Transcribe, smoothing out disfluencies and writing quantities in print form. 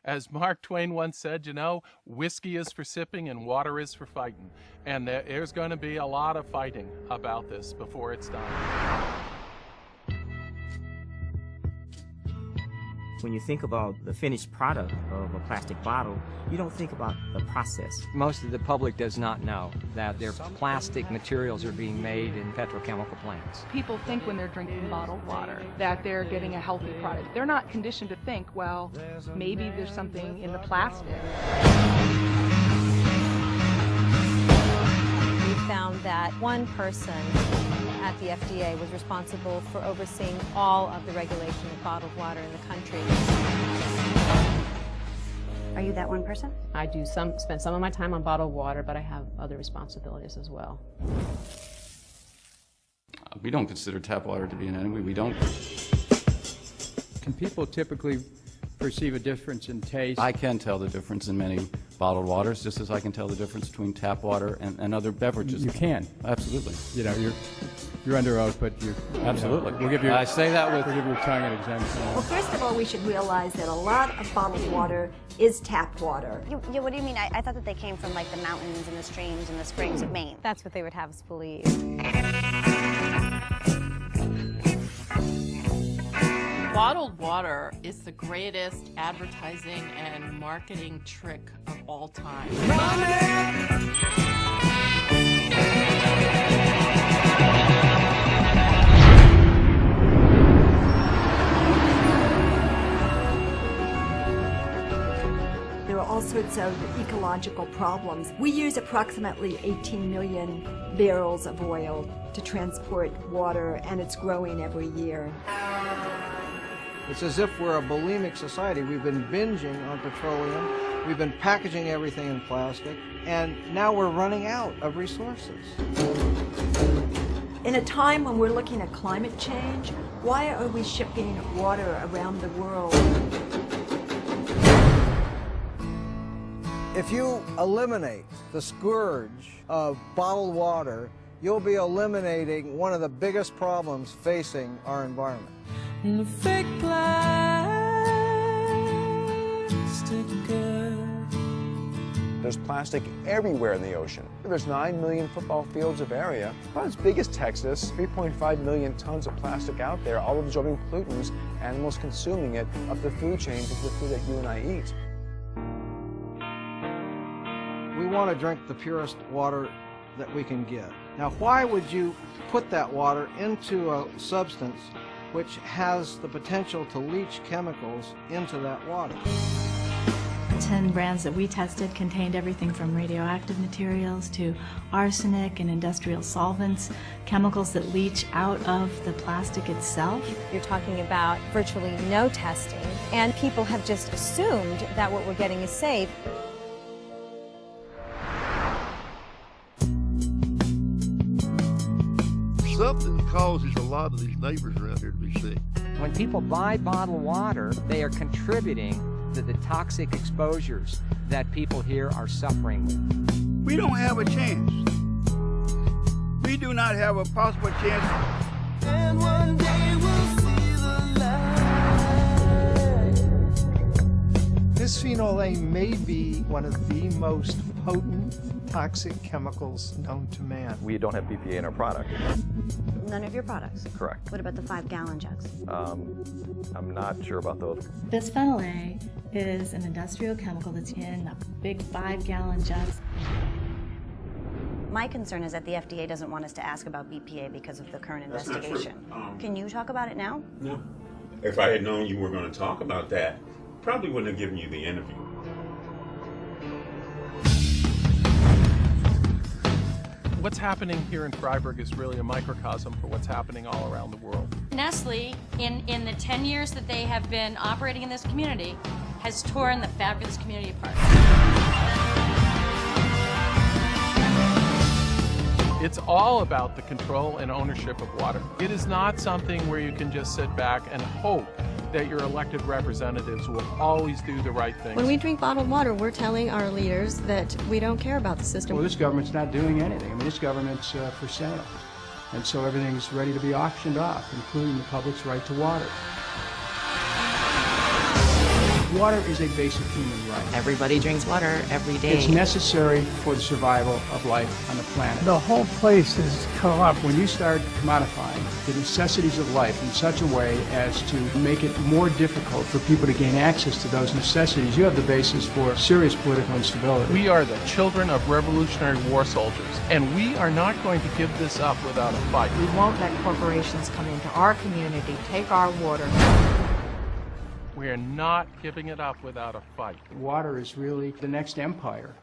As Mark Twain once said, whiskey is for sipping and water is for fighting. And there's going to be a lot of fighting about this before it's done. When you think about the finished product of a plastic bottle, you don't think about the process. Most of the public does not know that their plastic materials are being made in petrochemical plants. People think when they're drinking bottled water that they're getting a healthy product. They're not conditioned to think, well, maybe there's something in the plastic. We found that one person at the FDA was responsible for overseeing all of the regulation of bottled water in the country. Are you that one person? I do spend some of my time on bottled water, but I have other responsibilities as well. We don't consider tap water to be an enemy. We don't. Can people typically perceive a difference in taste? I can tell the difference in many bottled waters, just as I can tell the difference between tap water and other beverages. You can. Absolutely. You're under oath, but you... Absolutely. We'll give you, I say that with... We'll give your tongue an exemption. Well, first of all, we should realize that a lot of bottled water is tap water. What do you mean? I thought that they came from like the mountains and the streams and the springs of Maine. That's what they would have us believe. Bottled water is the greatest advertising and marketing trick of all time. There are all sorts of ecological problems. We use approximately 18 million barrels of oil to transport water, and it's growing every year. It's as if we're a bulimic society. We've been binging on petroleum, we've been packaging everything in plastic, and now we're running out of resources. In a time when we're looking at climate change, why are we shipping water around the world? If you eliminate the scourge of bottled water, you'll be eliminating one of the biggest problems facing our environment. The fake plastic girl. There's plastic everywhere in the ocean. There's 9 million football fields of area, about as big as Texas, 3.5 million tons of plastic out there, all absorbing pollutants, animals consuming it, up the food chain to the food that you and I eat. We want to drink the purest water that we can get. Now, why would you put that water into a substance which has the potential to leach chemicals into that water? 10 brands that we tested contained everything from radioactive materials to arsenic and industrial solvents, chemicals that leach out of the plastic itself. You're talking about virtually no testing, and people have just assumed that what we're getting is safe. Something causes a lot of these neighbors around here to be sick. When people buy bottled water, they are contributing to the toxic exposures that people here are suffering with. We don't have a chance. We do not have a possible chance. And one day we'll see the light. Bisphenol A may be one of the most potent toxic chemicals known to man. We don't have BPA in our product. None of your products? Correct. What about the 5-gallon jugs? I'm not sure about those. Bisphenol A is an industrial chemical that's in a big 5-gallon jugs. My concern is that the FDA doesn't want us to ask about BPA because of the current investigation. Can you talk about it now? No. If I had known you were going to talk about that, probably wouldn't have given you the interview. What's happening here in Freiburg is really a microcosm for what's happening all around the world. Nestle, in the 10 years that they have been operating in this community, has torn the fabulous community apart. It's all about the control and ownership of water. It is not something where you can just sit back and hope that your elected representatives will always do the right thing. When we drink bottled water, we're telling our leaders that we don't care about the system. Well, this government's not doing anything. I mean, this government's for sale. And so everything's ready to be auctioned off, including the public's right to water. Water is a basic human right. Everybody drinks water every day. It's necessary for the survival of life on the planet. The whole place is corrupt. When you start commodifying the necessities of life in such a way as to make it more difficult for people to gain access to those necessities, you have the basis for serious political instability. We are the children of Revolutionary War soldiers, and we are not going to give this up without a fight. We won't let corporations come into our community, take our water. We are not giving it up without a fight. Water is really the next empire.